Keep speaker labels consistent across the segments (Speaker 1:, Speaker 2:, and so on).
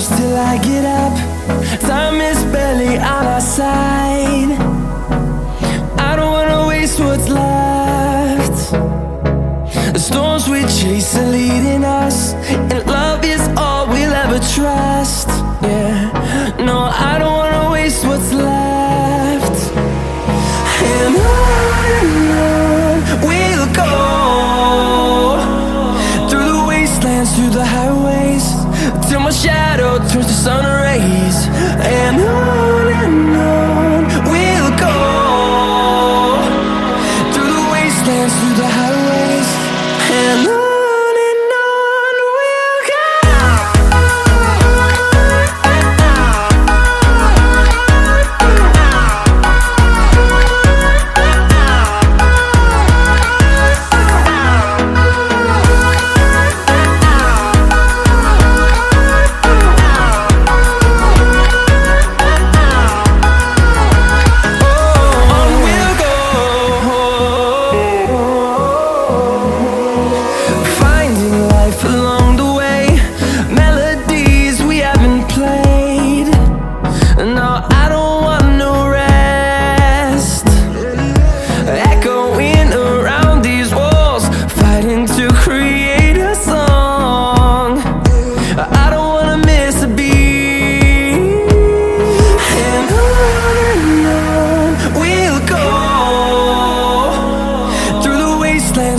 Speaker 1: close till I get up. Time is barely on our side. I don't wanna waste what's left. The storms we chase are leading us, and love is all we'll ever trust. Yeah, no, I don't wanna waste what's left. And on we'll go, through the wastelands, through the highways, till my shadow turns to sun rays. And on we'll go, through the wastelands, through the highways, and on.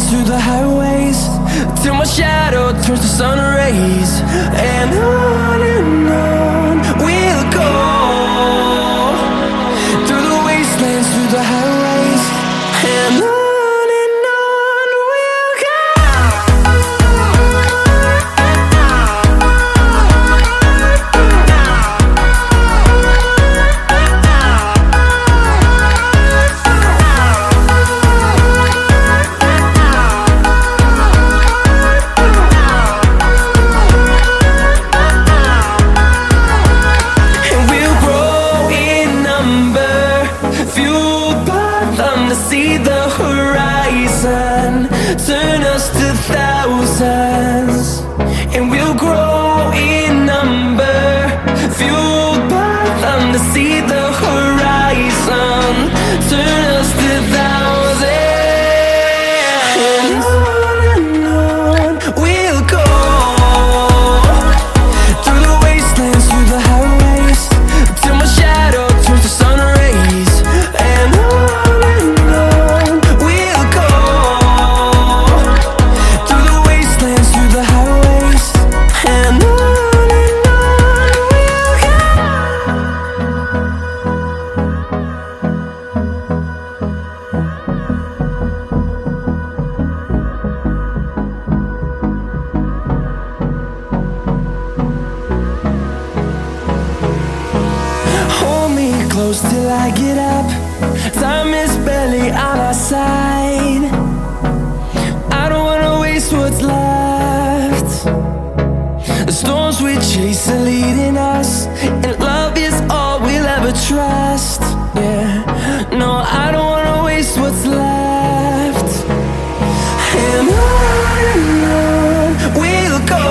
Speaker 1: Through the highways, till my shadow turns to sun rays. And on we'll go, through the wastelands, through the highways, and on we'll go. See the horizon turn us to thousands, and we'll grow in number, fueled by them to see the horizon turn us to thousands. And on we'll go, through the wastelands, through the highways, till my shadow turns to sun rays. And close till I get up. Time is barely on our side. I don't wanna waste what's left. The storms we chase are leading us, and love is all we'll ever trust. Yeah, no, I don't wanna waste what's left. And on we'll go,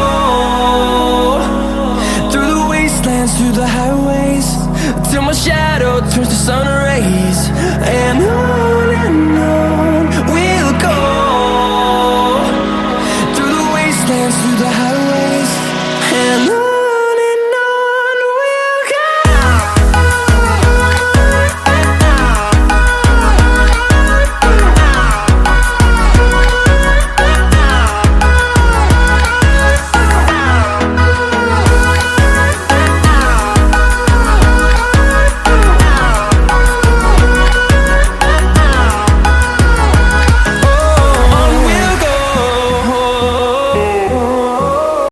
Speaker 1: through the wastelands, through the highways, till my shadow turns to sun rays. And on we'll go, through the wastelands, through the highways, and on.